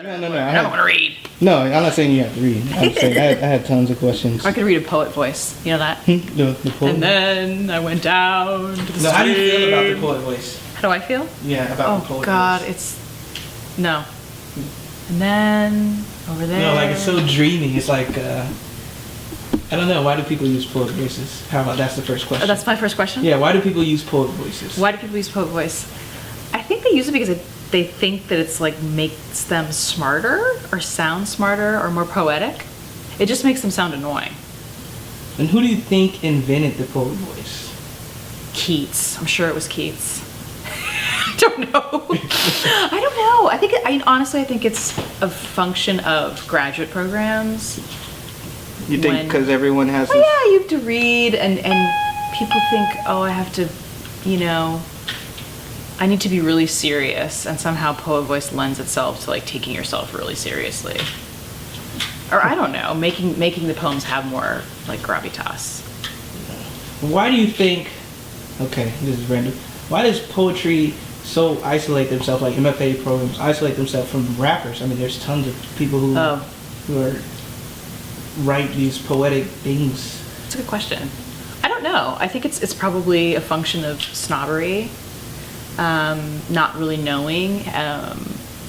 No. I don't want to read. No, I'm not saying you have to read. I'm saying I had tons of questions. I could read a poet voice. You know that? The poet. And then I went down to the stream. How do you feel about the poet voice? How do I feel? Yeah, about the poet Oh God, voice. no. And then over there. No, like it's so dreamy. It's like I don't know. Why do people use poet voices? How about that's the first question? Oh, that's my first question? Yeah. Why do people use poet voices? Why do people use poet voice? I think they use it because they think that it's like makes them smarter or sound smarter or more poetic. It just makes them sound annoying. And who do you think invented the poet voice? Keats. I'm sure it was Keats. I don't know. I don't know. Honestly, I think it's a function of graduate programs. You think because everyone has? Well, yeah, you have to read, and people think, oh, I have to, I need to be really serious, and somehow poet voice lends itself to like taking yourself really seriously. Or I don't know, making the poems have more like gravitas. Why do you think? Okay, this is random. Why does poetry so isolate themselves, like MFA programs isolate themselves from rappers? I mean, there's tons of people who write these poetic things. That's a good question. I don't know. I think it's probably a function of snobbery, not really knowing.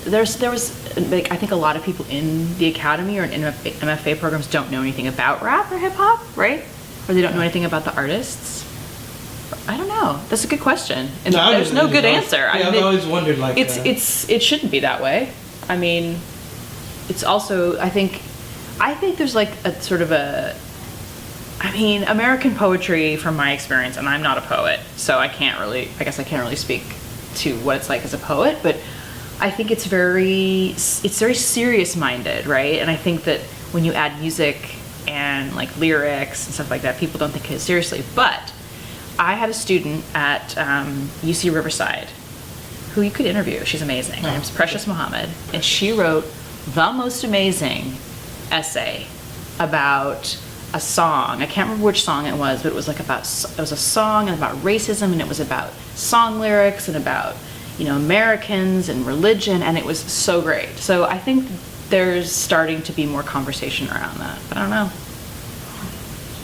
There was like I think a lot of people in the academy or in MFA programs don't know anything about rap or hip hop, right? Or they don't know anything about the artists. I don't know. That's a good question, and there's no good answer. Yeah, I've always wondered like it shouldn't be that way. I mean, it's also I think there's like a sort of American poetry from my experience, and I'm not a poet, so I can't really speak to what it's like as a poet, but I think it's very serious minded, right? And I think that when you add music and like lyrics and stuff like that, people don't take it seriously. But I had a student at UC Riverside who you could interview. She's amazing. Her name's Precious Muhammad, and she wrote the most amazing essay about a song. I can't remember which song it was, but it was like it was a song and about racism, and it was about song lyrics and about Americans and religion, and it was so great. So I think there's starting to be more conversation around that, but I don't know.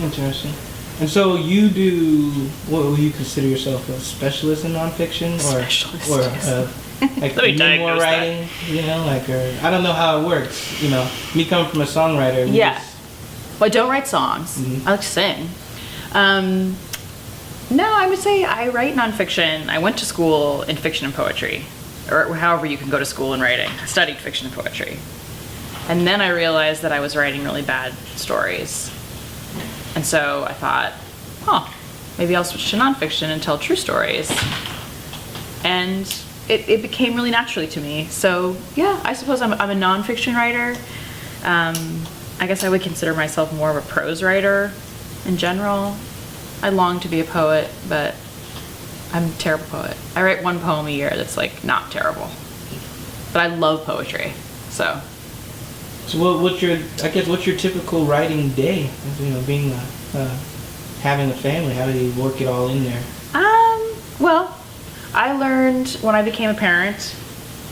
Interesting. And so you do, what will you consider yourself, a specialist in nonfiction? Specialist, or yes. Like memoir writing, or I don't know how it works, me coming from a songwriter. Yeah. Well, I don't write songs. Mm-hmm. I like to sing. No, I would say I write nonfiction. I went to school in fiction and poetry, or however you can go to school in writing. I studied fiction and poetry. And then I realized that I was writing really bad stories. And so I thought, maybe I'll switch to nonfiction and tell true stories. And it became really naturally to me. So yeah, I suppose I'm a nonfiction writer. I guess I would consider myself more of a prose writer in general. I long to be a poet, but I'm a terrible poet. I write one poem a year that's like not terrible. But I love poetry, so. So what's your typical writing day? Being having a family, how do you work it all in there? Well, I learned when I became a parent,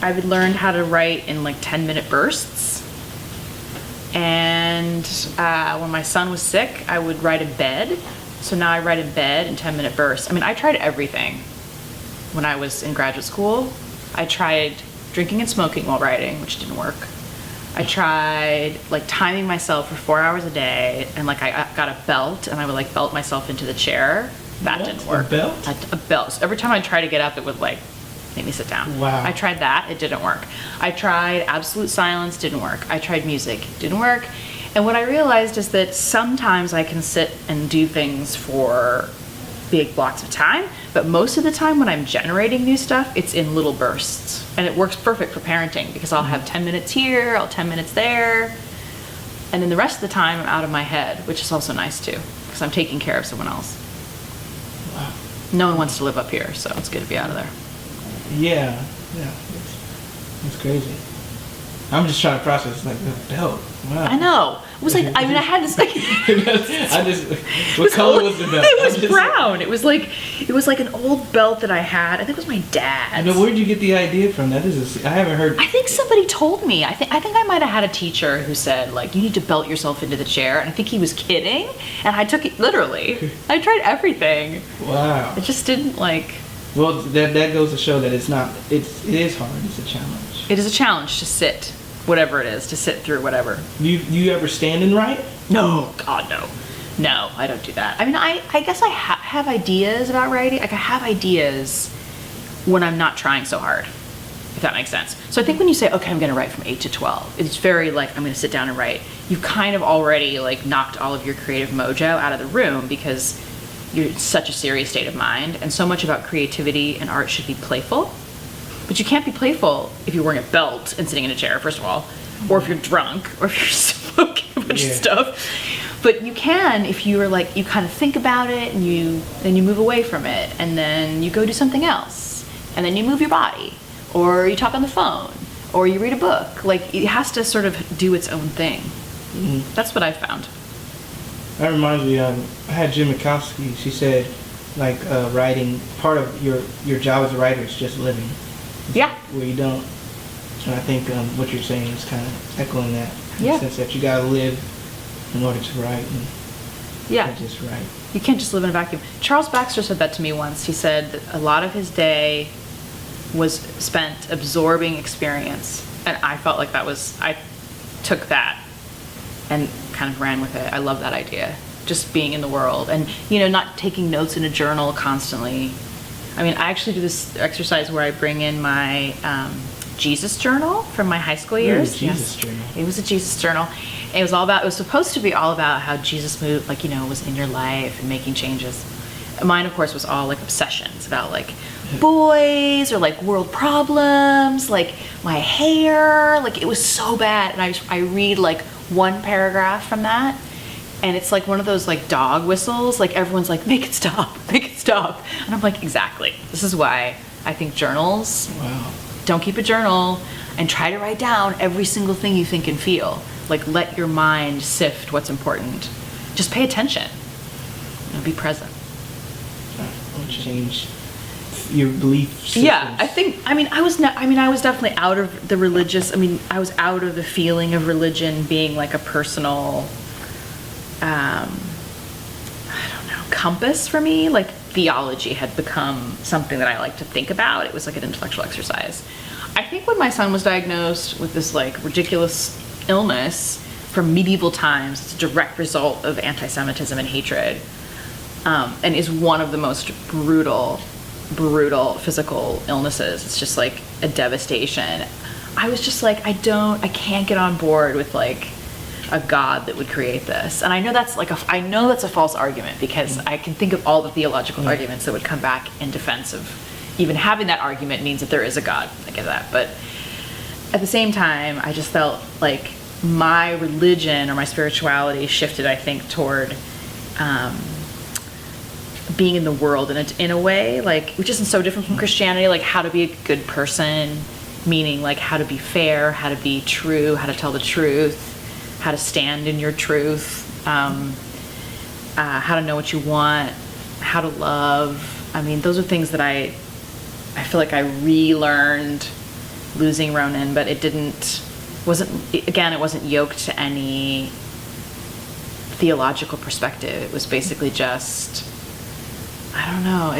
I would learn how to write in like 10-minute bursts. And when my son was sick, I would write in bed. So now I write in bed in 10-minute bursts. I mean, I tried everything when I was in graduate school. I tried drinking and smoking while writing, which didn't work. I tried like timing myself for 4 hours a day, and like I got a belt, and I would like belt myself into the chair. That didn't work. A belt? A belt. So every time I tried to get up, it would like make me sit down. Wow. I tried that, it didn't work. I tried absolute silence, didn't work. I tried music, didn't work. And what I realized is that sometimes I can sit and do things for big blocks of time, but most of the time when I'm generating new stuff, it's in little bursts. And it works perfect for parenting because I'll have 10 minutes here, I'll 10 minutes there, and then the rest of the time I'm out of my head, which is also nice too, because I'm taking care of someone else. Wow. No one wants to live up here, so it's good to be out of there. Yeah, that's crazy. I'm just trying to process like the belt. Wow. I know. It was like, I mean, I had this like. What color was the belt? It was brown. It was like an old belt that I had. I think it was my dad's. I know. Where did you get the idea from? That is, I haven't heard. I think somebody told me. I think I might have had a teacher who said like, you need to belt yourself into the chair, and I think he was kidding, and I took it literally. I tried everything. Wow. It just didn't like. Well, that goes to show that it's not. It is hard. It's a challenge. It is a challenge to sit, whatever it is, to sit through whatever. You ever stand and write? No, God, no. No, I don't do that. I mean, I guess I have ideas about writing. Like, I have ideas when I'm not trying so hard, if that makes sense. So I think when you say, okay, I'm going to write from 8 to 12, it's very like, I'm going to sit down and write. You've kind of already like knocked all of your creative mojo out of the room because you're in such a serious state of mind. And so much about creativity and art should be playful. But you can't be playful if you're wearing a belt and sitting in a chair, first of all, or if you're drunk, or if you're smoking a bunch of stuff. But you can if you are like, you kind of think about it and you move away from it, and then you go do something else, and then you move your body, or you talk on the phone, or you read a book. Like, it has to sort of do its own thing. Mm-hmm. That's what I found. That reminds me, I had Jim Mikowski. She said, like, writing, part of your job as a writer is just living. Yeah. Where you don't, and I think what you're saying is kind of echoing that. In Yeah. the sense that you gotta live in order to write, and not just write. You can't just live in a vacuum. Charles Baxter said that to me once. He said that a lot of his day was spent absorbing experience, and I felt like I took that and kind of ran with it. I love that idea. Just being in the world and, not taking notes in a journal constantly. I mean, I actually do this exercise where I bring in my Jesus journal from my high school years. Jesus journal. It was a Jesus journal. And it was supposed to be all about how Jesus moved, like, was in your life and making changes. Mine, of course, was all like obsessions about like boys or like world problems, like my hair. Like, it was so bad. And I read like one paragraph from that, and it's like one of those like dog whistles. Like, everyone's like, make it stop, make it stop. And I'm like, exactly. This is why I think journals. Wow. Don't keep a journal and try to write down every single thing you think and feel. Like, let your mind sift what's important. Just pay attention. Be present. Change your belief systems. Yeah, I was definitely out of the religious. I was out of the feeling of religion being like a personal, I don't know, compass for me. Like, theology had become something that I like to think about. It was like an intellectual exercise. I think when my son was diagnosed with this like ridiculous illness from medieval times, it's a direct result of anti-Semitism and hatred, and is one of the most brutal physical illnesses. It's just like a devastation. I was just like, I can't get on board with like a God that would create this. And I know that's a false argument, because I can think of all the theological arguments that would come back in defense of even having that argument means that there is a God. I get that. But at the same time, I just felt like my religion or my spirituality shifted, I think, toward being in the world in a way, like, which isn't so different from Christianity, like how to be a good person, meaning like how to be fair, how to be true, how to tell the truth, how to stand in your truth, how to know what you want, how to love. I mean, those are things that I feel like I relearned losing Ronan, but it wasn't yoked to any theological perspective. It was basically just, I don't know.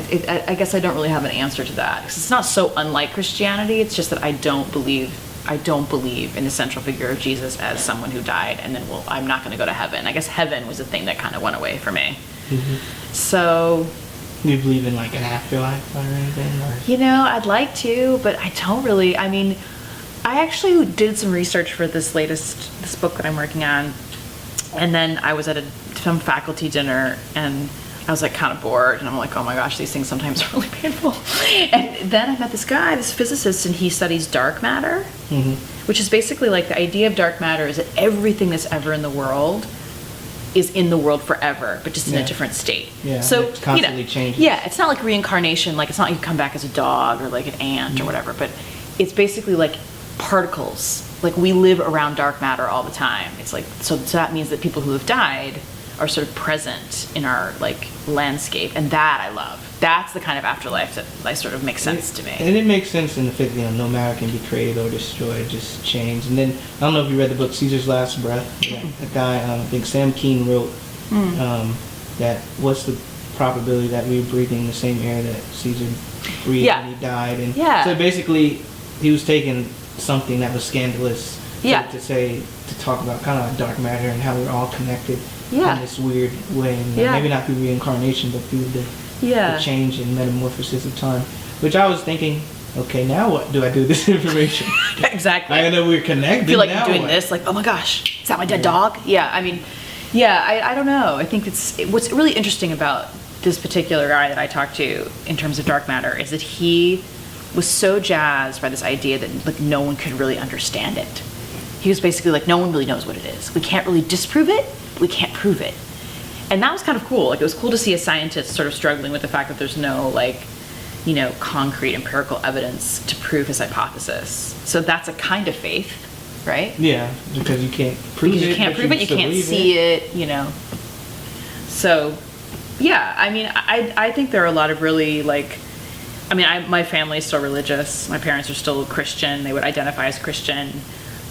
I guess I don't really have an answer to that, because it's not so unlike Christianity. It's just that I don't believe in the central figure of Jesus as someone who died and then, well, I'm not going to go to heaven. I guess heaven was the thing that kind of went away for me. Mm-hmm. So, do you believe in like an afterlife or anything? Or? I'd like to, but I don't really. I mean, I actually did some research for this book that I'm working on, and then I was at some faculty dinner, and I was like kind of bored, and I'm like, oh my gosh, these things sometimes are really painful. And then I met this guy, this physicist, and he studies dark matter, which is basically like the idea of dark matter is that everything that's ever in the world is in the world forever, but just in a different state. Yeah, so it's constantly changing. Yeah, it's not like reincarnation, like it's not like you come back as a dog or like an ant or whatever, but it's basically like particles. Like, we live around dark matter all the time. It's like, so that means that people who have died are sort of present in our, like, landscape, and that I love. That's the kind of afterlife that, like, sort of makes sense to me. And it makes sense in the fact, no matter can be created or destroyed, just change. And then, I don't know if you read the book Caesar's Last Breath. Yeah, a guy, I think Sam Keen wrote, that what's the probability that we were breathing the same air that Caesar breathed when he died. And so basically, he was taking something that was scandalous to talk about kind of like dark matter and how we're all connected in this weird way. And maybe not through reincarnation, but through the change and metamorphosis of time. Which I was thinking, okay, now what do I do with this information? Exactly. I know we're connected. I feel like now doing what? this, like, oh my gosh, is that my dead dog? Yeah, I mean, I don't know. I think what's really interesting about this particular guy that I talked to in terms of dark matter is that he was so jazzed by this idea that, like, no one could really understand it. He was basically like, no one really knows what it is. We can't really disprove it, we can't prove it. And that was kind of cool. Like, it was cool to see a scientist sort of struggling with the fact that there's no, like, concrete empirical evidence to prove his hypothesis. So that's a kind of faith, right? Yeah, because you can't prove it. You can't prove it, you can't see it, So, yeah, I mean, I think there are a lot of really, like, my family is still religious. My parents are still Christian. They would identify as Christian.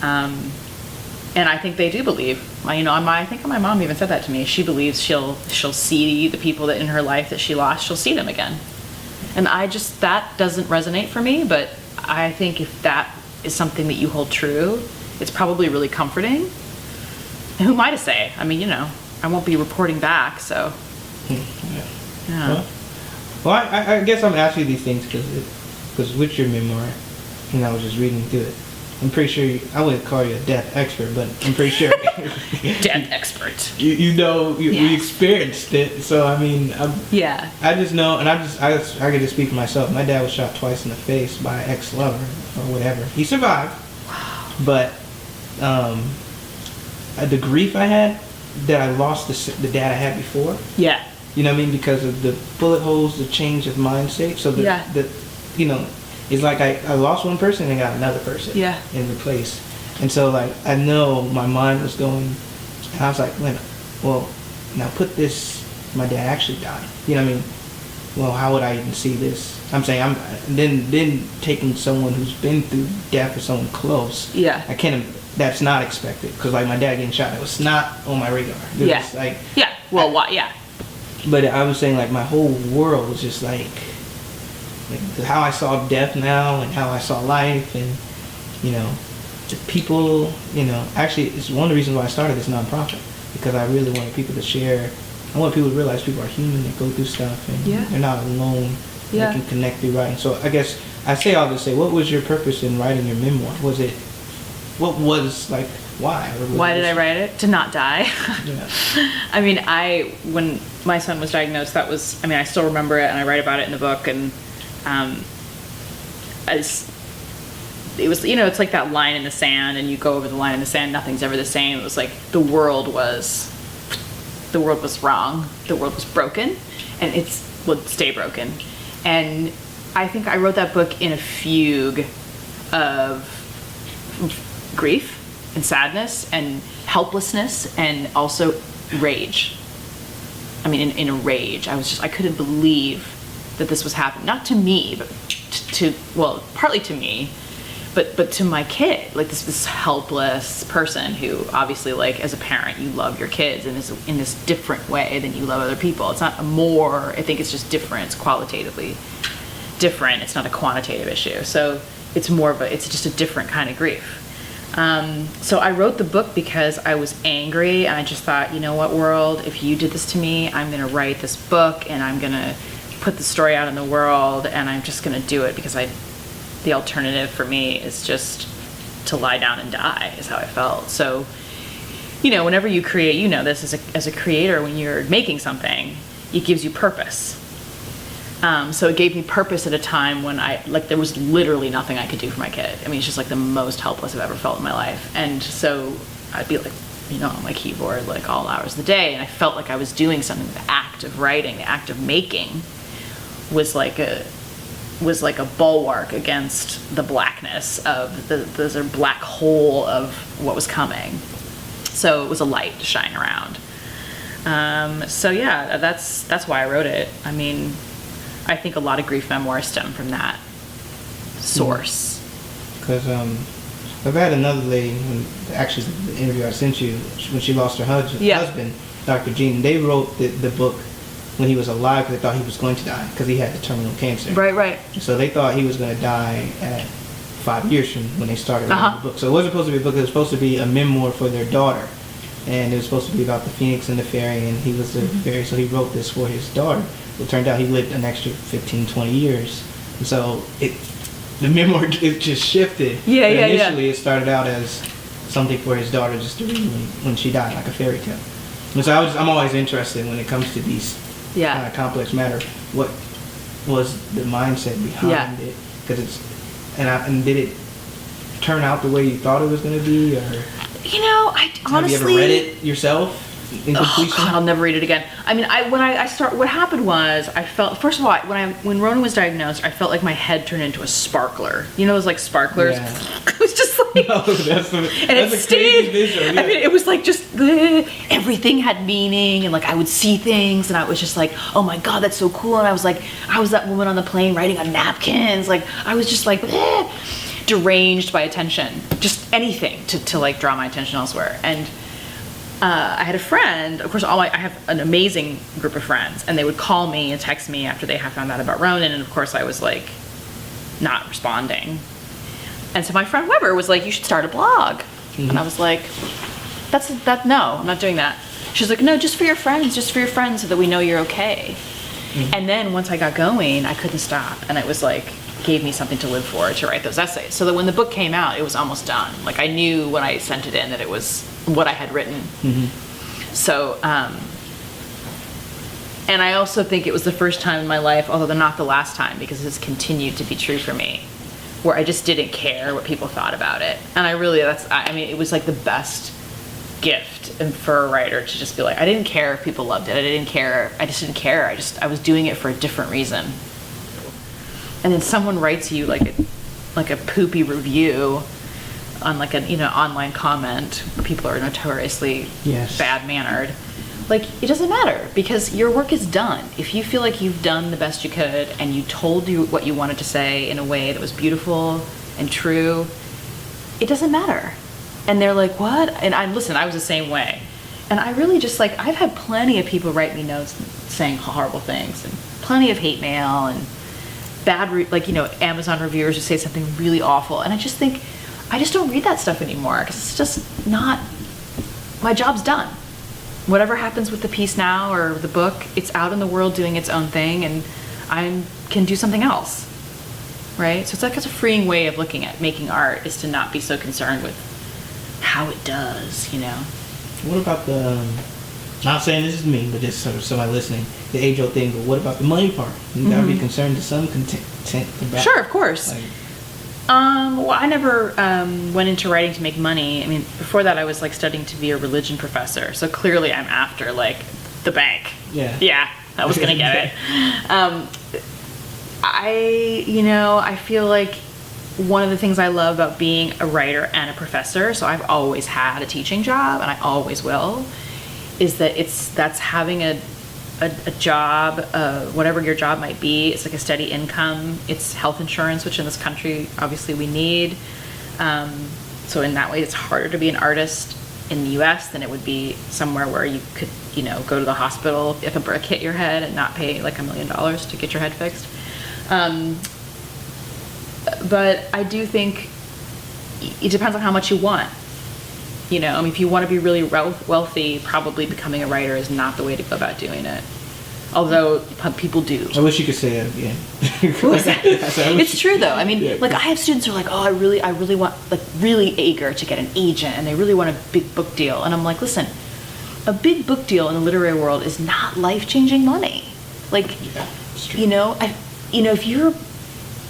And I think they do believe. I think my mom even said that to me. She believes she'll see the people that in her life that she lost, she'll see them again. And that doesn't resonate for me, but I think if that is something that you hold true, it's probably really comforting. And who am I to say? I mean, I won't be reporting back, so. Yeah. Well, I guess I'm asking you these things because with your memoir, I was just reading through it. I'm pretty sure I wouldn't call you a death expert, but I'm pretty sure death expert. We experienced it, so I mean, I just know, and I can just speak for myself. My dad was shot twice in the face by an ex-lover or whatever. He survived, but the grief I had that I lost the dad I had before. Yeah. You know what I mean? Because of the bullet holes, the change of mindset. So it's like I lost one person and got another person in replace. And so, like, I know my mind was going, and I was like, well, now put this, my dad actually died. You know what I mean? Well, how would I even see this? I'm saying, then taking someone who's been through death or someone close. Yeah. I can't, that's not expected. Because, like, my dad getting shot, it was not on my radar. Was like, but I was saying, like, my whole world was just like how I saw death now and how I saw life and, the people, actually it's one of the reasons why I started this nonprofit, because I really wanted people to share. I want people to realize people are human, they go through stuff, and they're not alone. They can connect through writing. So I guess I say all to say, what was your purpose in writing your memoir? Why did I write it? To not die. I mean, when my son was diagnosed, I still remember it, and I write about it in the book, and it was, it's like that line in the sand, and you go over the line in the sand, nothing's ever the same. It was like the world was wrong, the world was broken, and it would stay broken. And I think I wrote that book in a fugue of grief and sadness and helplessness and also rage. I mean, in a rage. I couldn't believe that this was happening. Not to me, but partly to me, but to my kid. Like this helpless person who obviously, like, as a parent, you love your kids in this different way than you love other people. It's not I think it's just different. It's qualitatively different. It's not a quantitative issue. So it's just a different kind of grief. So I wrote the book because I was angry, and I just thought, you know what, world, if you did this to me, I'm going to write this book, and I'm going to put the story out in the world, and I'm just going to do it because the alternative for me is just to lie down and die, is how I felt. So, whenever you create, this as a creator, when you're making something, it gives you purpose. So it gave me purpose at a time when there was literally nothing I could do for my kid. I mean, it's just like the most helpless I've ever felt in my life. And so I'd be like, on my keyboard, like all hours of the day. And I felt like I was doing something. The act of writing, the act of making was like was like a bulwark against the blackness of the sort of black hole of what was coming. So it was a light to shine around. So yeah, that's why I wrote it. I mean, I think a lot of grief memoirs stem from that source. Because I've had another lady, actually the interview I sent you, when she lost her husband, Dr. Jean, they wrote the book when he was alive because they thought he was going to die because he had the terminal cancer. Right. So they thought he was going to die at 5 years from when they started writing the book. So it wasn't supposed to be a book, it was supposed to be a memoir for their daughter. And it was supposed to be about the phoenix and the fairy, and he was the fairy, so he wrote this for his daughter. It turned out he lived an extra 15, 20 years. And so the memoir, it just shifted. Initially, it started out as something for his daughter just to read when she died, like a fairy tale. And so I'm always interested when it comes to these kind of complex matter. What was the mindset behind it? Because and did it turn out the way you thought it was going to be, or? You know, I honestly... Have you ever read it yourself in completion? Oh God, I'll never read it again. I mean, what happened was, I felt, first of all, when Ronan was diagnosed, I felt like my head turned into a sparkler. You know those like sparklers? Yeah. It was just like... No, that's a crazy visual. Yeah. I mean, it was like just, everything had meaning, and like I would see things, and I was just like, oh my God, that's so cool. And I was that woman on the plane writing on napkins. Like, I was just like, deranged by attention, just anything to like draw my attention elsewhere. And I had a friend, of course, I have an amazing group of friends, and they would call me and text me after they had found out about Ronan, and of course I was like not responding. And so my friend Weber was like, you should start a blog. And I was like, no, I'm not doing that. She's like, no, just for your friends so that we know you're okay. And then once I got going, I couldn't stop, and it was like, gave me something to live for, to write those essays. So that when the book came out, it was almost done. Like, I knew when I sent it in that it was what I had written. So, and I also think it was the first time in my life, although not the last time, because it's continued to be true for me, where I just didn't care what people thought about it. And it was like the best gift for a writer to just be like, I didn't care if people loved it. I just didn't care. I was doing it for a different reason. And then someone writes you like a poopy review on like an online comment. People are notoriously bad-mannered. Like, it doesn't matter, because your work is done. If you feel like you've done the best you could and you told you what you wanted to say in a way that was beautiful and true, it doesn't matter. And they're like, what? And I was the same way. And I really just like, I've had plenty of people write me notes saying horrible things, and plenty of hate mail, and bad, Amazon reviewers who say something really awful. And I just think, I just don't read that stuff anymore, because it's just not, my job's done. Whatever happens with the piece now or the book, it's out in the world doing its own thing, and I can do something else, right? So it's a freeing way of looking at making art, is to not be so concerned with how it does, What about not saying this is me, but just sort of somebody listening, the age-old thing, but what about the money part? You gotta be concerned to some content about. Sure, of course. Well, I never went into writing to make money. I mean, before that I was like studying to be a religion professor, so clearly I'm after like the bank. Yeah, I was gonna get it. I feel like one of the things I love about being a writer and a professor, so I've always had a teaching job, and I always will, is that that's having a job, whatever your job might be. It's like a steady income. It's health insurance, which in this country obviously we need. So in that way, it's harder to be an artist in the U.S. than it would be somewhere where you could, go to the hospital if a brick hit your head and not pay like $1 million to get your head fixed. But I do think it depends on how much you want. If you want to be really wealthy, probably becoming a writer is not the way to go about doing it. Although people do. I wish you could say that again. It's true though. I mean, I have students who are like, oh, I really want, like, really eager to get an agent, and they really want a big book deal. And I'm like, listen, a big book deal in the literary world is not life-changing money. Like, it's true.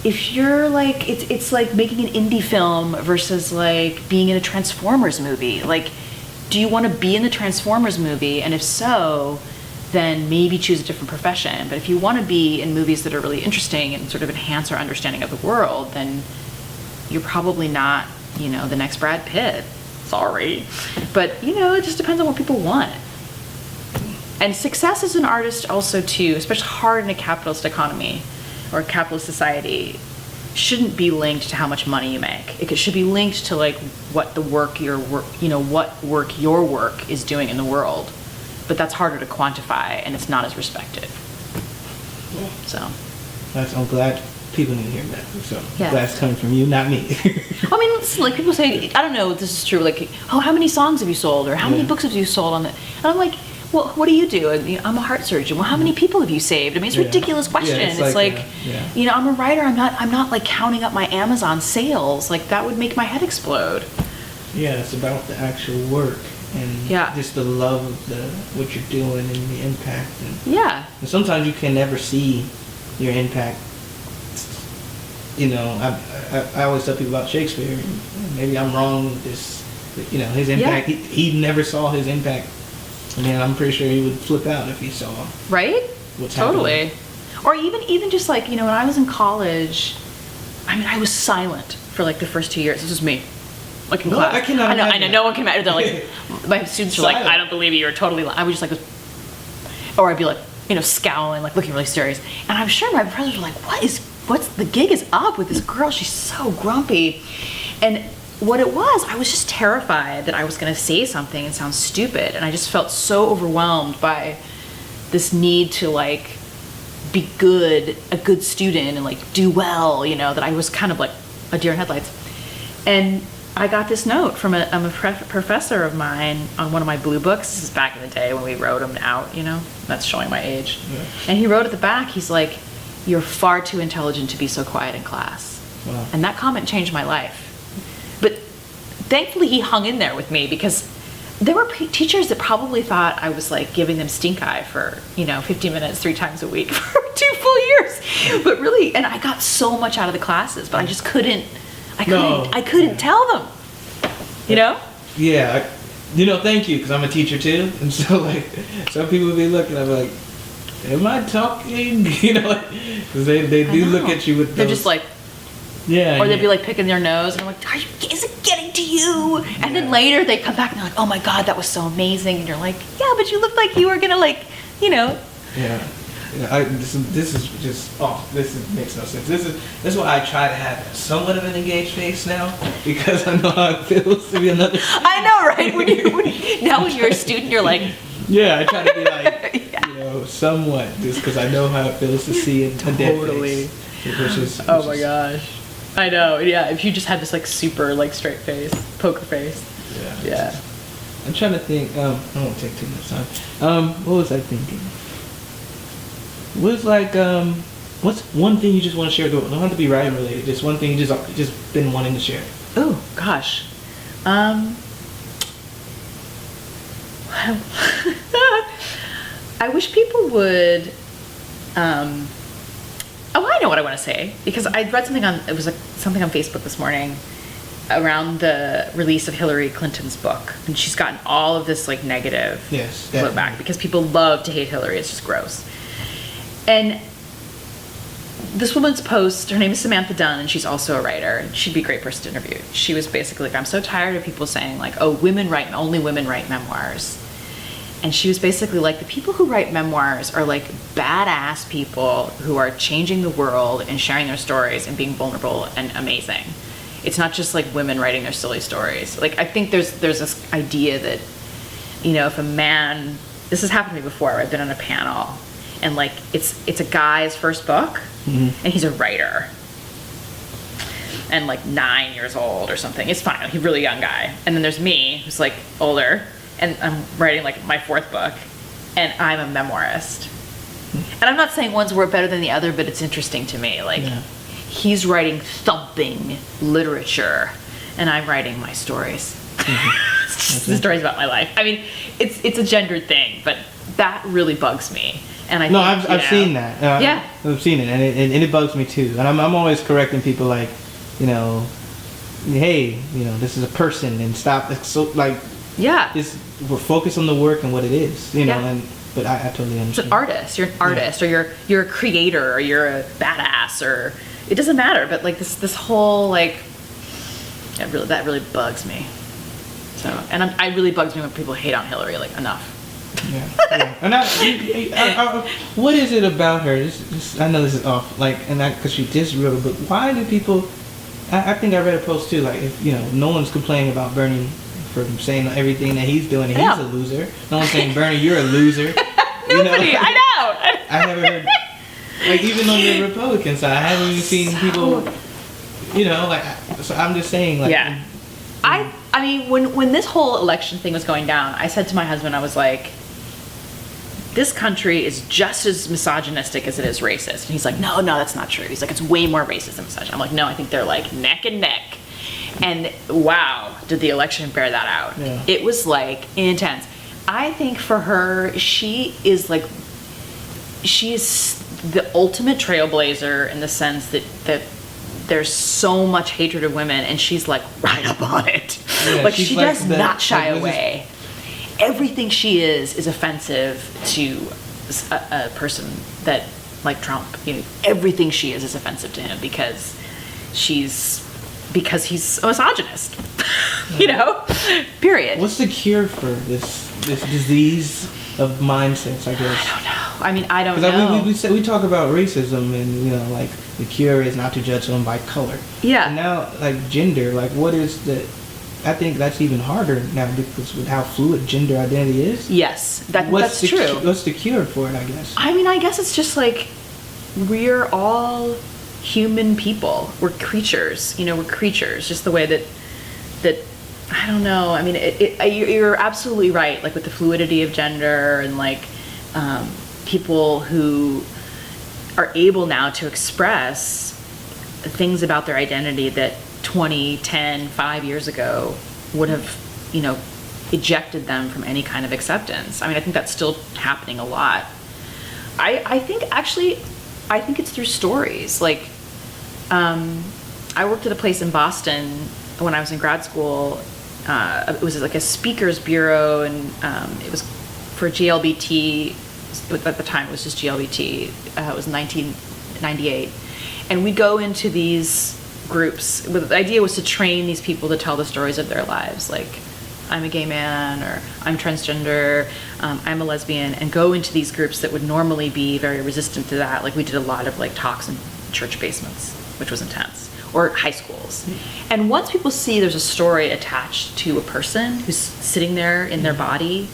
If you're like, it's like making an indie film versus like being in a Transformers movie. Like, do you want to be in the Transformers movie? And if so, then maybe choose a different profession. But if you want to be in movies that are really interesting and sort of enhance our understanding of the world, then you're probably not, the next Brad Pitt. Sorry. But, it just depends on what people want. And success as an artist also, too, especially hard in a capitalist economy or a capitalist society, shouldn't be linked to how much money you make. It should be linked to, like, what what work your work is doing in the world. But that's harder to quantify, and it's not as respected. Yeah. So. I'm glad people need to hear that. So yeah. Glad it's coming from you, not me. Well, I mean, listen, like people say, I don't know if this is true. Like, oh, how many songs have you sold, or how many books have you sold on it? And I'm like, well, what do you do? I'm a heart surgeon. Well, how many people have you saved? I mean, it's a ridiculous question. Yeah, it's like I'm a writer. I'm not like counting up my Amazon sales. Like that would make my head explode. Yeah, it's about the actual work. And just the love of what you're doing and the impact. And sometimes you can never see your impact. I always tell people about Shakespeare. And maybe I'm wrong with this. But, his impact. Yeah. He never saw his impact. I mean, I'm pretty sure he would flip out if he saw. Right? What's totally. happening. Or even just like when I was in college, I mean, I was silent for like the first 2 years. This was me. Like in class. I know. No one can imagine. They're like, my students are like, I don't believe you. You're totally lying. I would just like, or I'd be like, scowling, like looking really serious. And I'm sure my professors were like, what's the gig is up with this girl? She's so grumpy. And what it was, I was just terrified that I was going to say something and sound stupid. And I just felt so overwhelmed by this need to like be a good student and like do well, that I was kind of like a deer in headlights. And I got this note from a professor of mine on one of my blue books. This is back in the day when we wrote them out, That's showing my age. Yeah. And he wrote at the back, he's like, "You're far too intelligent to be so quiet in class." Wow. And that comment changed my life. But thankfully he hung in there with me because there were teachers that probably thought I was like giving them stink eye for, 15 minutes 3 times a week for 2 full years. But really, and I got so much out of the classes, but I just couldn't tell them, Yeah, thank you, because I'm a teacher too, and so like some people will be looking, I'm like, am I talking? Because they do look at you with those. They're just like, or they'd be like picking their nose, and I'm like, is it getting to you? And then later they come back and they're like, oh my God, that was so amazing, and you're like, yeah, but you looked like you were gonna like, Yeah. This is just this makes no sense. This is why I try to have somewhat of an engaged face now, because I know how it feels to be another. I know, right? When you're a student, you're like. Yeah, I try to be like, somewhat, just because I know how it feels to see a dead face. Which my gosh, I know. Yeah, if you just had this like super like straight face, poker face. Yeah. I'm trying to think. I won't take too much time. What was I thinking? What's what's one thing you just want to share? It don't have to be writing related. Just one thing you just been wanting to share. Oh gosh, I wish people would. I know what I want to say, because I read something something on Facebook this morning around the release of Hillary Clinton's book, and she's gotten all of this like negative blowback because people love to hate Hillary. It's just gross. And this woman's post, her name is Samantha Dunn, and she's also a writer, and she'd be a great person to interview. She was basically like, I'm so tired of people saying like, oh, only women write memoirs. And she was basically like, the people who write memoirs are like badass people who are changing the world and sharing their stories and being vulnerable and amazing. It's not just like women writing their silly stories. Like, I think there's this idea that, if a man, this has happened to me before, I've been on a panel, and like it's a guy's first book, and he's a writer, and like 9 years old or something. It's fine, he's a really young guy. And then there's me, who's like older, and I'm writing like my 4th book, and I'm a memoirist. And I'm not saying one's better than the other, but it's interesting to me. Like, he's writing thumping literature, and I'm writing my stories. The stories about my life. I mean, it's a gendered thing, but that really bugs me. And I've seen that. I've seen it, and it bugs me too. And I'm always correcting people, like, hey, this is a person, and stop. So like, just we're focused on the work and what it is, and but I totally understand. It's an artist. You're an artist, or you're a creator, or you're a badass, or it doesn't matter. But like this whole like, that really bugs me. So, and it really bugs me when people hate on Hillary. Like, enough. Yeah. And what is it about her? I know this is off, like, and because she just wrote, but why do people? I think I read a post too, like, if no one's complaining about Bernie for saying everything that he's doing, and he's a loser. No one's saying, Bernie, you're a loser. Nobody, I know. I haven't heard, like, even on the Republican side, I haven't even seen people, like, so I'm just saying, like. Yeah. I mean, when this whole election thing was going down, I said to my husband, I was like, this country is just as misogynistic as it is racist. And he's like, no, that's not true. He's like, it's way more racist than misogynist. I'm like, no, I think they're like neck and neck. And wow, did the election bear that out. Yeah. It was like intense. I think for her, she is the ultimate trailblazer in the sense that there's so much hatred of women, and she's like right up on it. Yeah, like she does not shy away. Everything she is offensive to a person that like Trump. Everything she is offensive to him because he's a misogynist. Period. What's the cure for this disease of mindsets, I guess? I don't know. I mean, I don't know. We talk about racism and, like, the cure is not to judge someone by color. Yeah. And now, like, gender, like, what is the... I think that's even harder now because with how fluid gender identity is. Yes, that's true. What's the cure for it, I guess? I mean, I guess it's just like we're all human people. We're creatures. We're creatures. Just the way that I don't know. I mean, you're absolutely right. Like with the fluidity of gender and like people who are able now to express things about their identity that 20, 10, 5 years ago would have, ejected them from any kind of acceptance. I mean, I think that's still happening a lot. I think it's through stories. Like, I worked at a place in Boston when I was in grad school. It was like a speakers bureau, and it was for GLBT. At the time, it was just GLBT. It was 1998. And we'd go into these groups. The idea was to train these people to tell the stories of their lives, like I'm a gay man, or I'm transgender, I'm a lesbian, and go into these groups that would normally be very resistant to that. Like we did a lot of like talks in church basements, which was intense, or high schools. And once people see there's a story attached to a person who's sitting there in their body,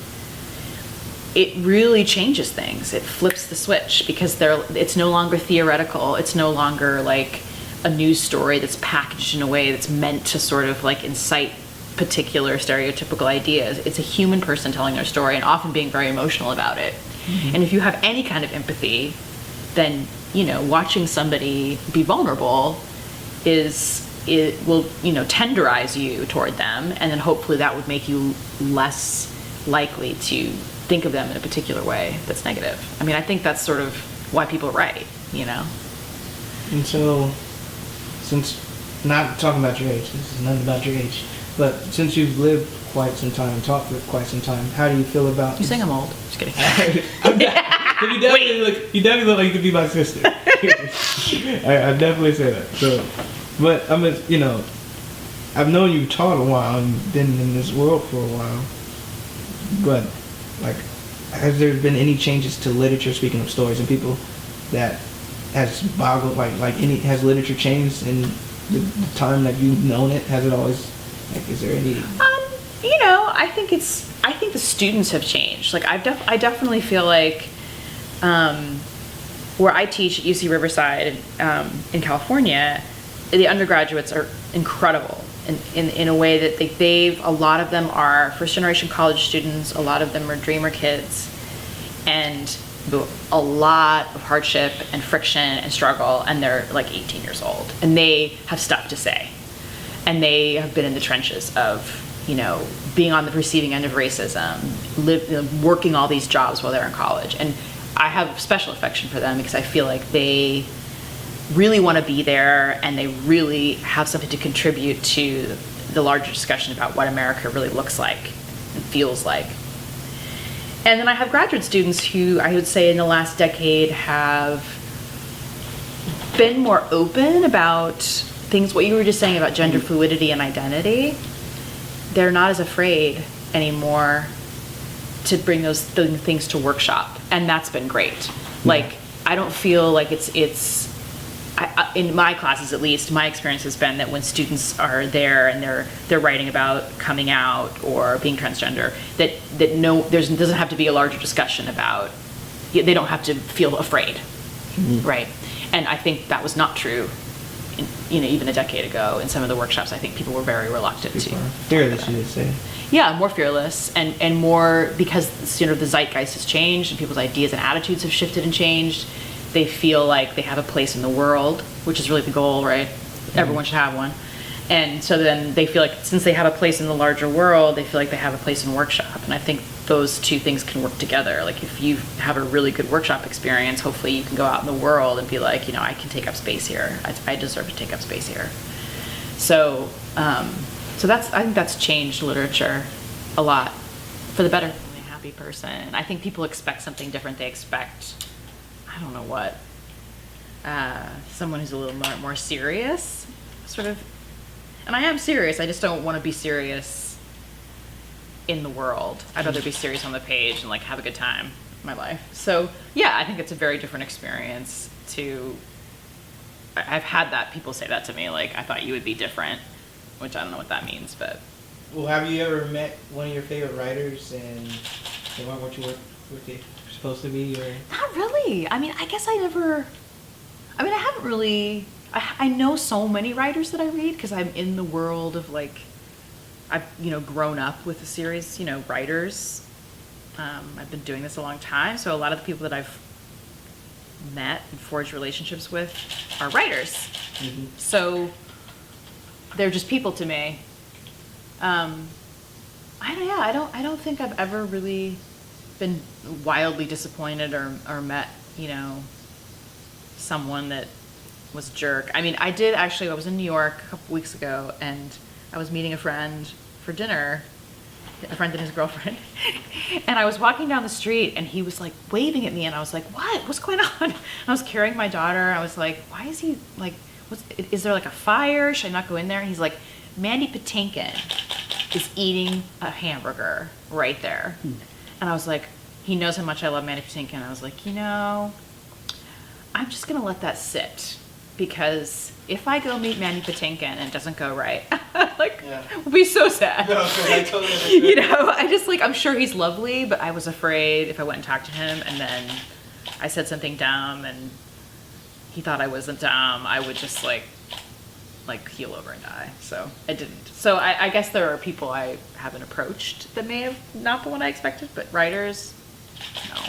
it really changes things. It flips the switch because it's no longer theoretical. It's no longer like a news story that's packaged in a way that's meant to sort of like incite particular stereotypical ideas. It's a human person telling their story and often being very emotional about it. Mm-hmm. And if you have any kind of empathy, then, watching somebody be vulnerable it will, tenderize you toward them. And then hopefully that would make you less likely to think of them in a particular way that's negative. I mean, I think that's sort of why people write, And so, since, not talking about your age, this is nothing about your age, but since you've lived quite some time and talked for quite some time, how do you feel about... You saying I'm old? Just kidding. You definitely look like you could be my sister. I definitely say that. So, but I've known you taught a while and been in this world for a while, but like, has there been any changes to literature, speaking of stories and people, that has boggled, has literature changed in the time that you've known it? Has it always, is there any... I think the students have changed. Like, I definitely feel like, where I teach at UC Riverside in California, the undergraduates are incredible in a way that a lot of them are first generation college students, a lot of them are dreamer kids, and a lot of hardship and friction and struggle, and they're like 18 years old, and they have stuff to say, and they have been in the trenches of being on the receiving end of racism, working all these jobs while they're in college. And I have special affection for them because I feel like they really want to be there, and they really have something to contribute to the larger discussion about what America really looks like and feels like. And then I have graduate students who I would say in the last decade have been more open about things, what you were just saying about gender fluidity and identity. They're not as afraid anymore to bring those things to workshop, and that's been great. Like, I don't feel like in my classes, at least, my experience has been that when students are there and they're writing about coming out or being transgender, that doesn't have to be a larger discussion about, they don't have to feel afraid, right? And I think that was not true, even a decade ago. In some of the workshops, I think people were very reluctant to. Fearless, you would say. Yeah, more fearless, and more because the zeitgeist has changed and people's ideas and attitudes have shifted and changed. They feel like they have a place in the world, which is really the goal, right? Everyone should have one. And so then they feel like since they have a place in the larger world, they feel like they have a place in workshop. And I think those two things can work together. Like if you have a really good workshop experience, hopefully you can go out in the world and be like, I can take up space here. I deserve to take up space here. So, I think that's changed literature a lot for the better. I'm a happy person. I think people expect something different. They expect, I don't know what, someone who's a little more serious, sort of. And I am serious. I just don't want to be serious in the world. I'd rather be serious on the page and have a good time in my life. So yeah, I think it's a very different experience I've had that, people say that to me, I thought you would be different, which I don't know what that means, but. Well, have you ever met one of your favorite writers and they weren't what you were supposed to be? Or? Not really. I haven't really. I know so many writers that I read because I'm in the world of I've grown up with a series, writers. I've been doing this a long time, so a lot of the people that I've met and forged relationships with are writers. Mm-hmm. So they're just people to me. I don't think I've ever really been wildly disappointed or met, someone that was a jerk. I did actually, I was in New York a couple weeks ago and I was meeting a friend for dinner, a friend and his girlfriend. And I was walking down the street and he was waving at me and I was like, what's going on? And I was carrying my daughter. I was like, why is he is there a fire? Should I not go in there? And he's like, Mandy Patinkin is eating a hamburger right there. And I was like, he knows how much I love Mandy Patinkin. I was like, I'm just going to let that sit. Because if I go meet Mandy Patinkin and it doesn't go right, we'll be so sad. No, I totally I'm sure he's lovely, but I was afraid if I went and talked to him and then I said something dumb and he thought I wasn't dumb, I would just keel over and die. So I didn't. So I guess there are people I haven't approached that may have not been what I expected, but writers, no.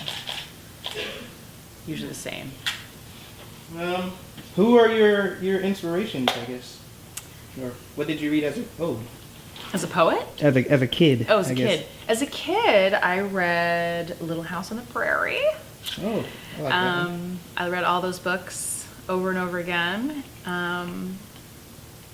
Usually the same. Who are your inspirations, I guess? Or what did you read as a poet? As a poet? As a kid. Oh, as a kid. As a kid, I read Little House on the Prairie. Oh, I like that one. I read all those books over and over again. And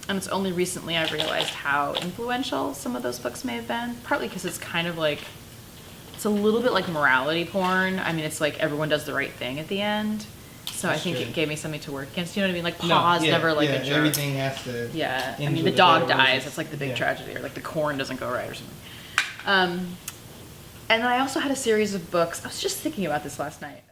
it's only recently I've realized how influential some of those books may have been. Partly because it's kind of it's a little bit like morality porn. It's everyone does the right thing at the end. So I think it gave me something to work against. You know what I mean? Pa's never a jerk. Everything has to. Yeah. The dog dies. That's the big tragedy. Or the corn doesn't go right or something. And then I also had a series of books. I was just thinking about this last night.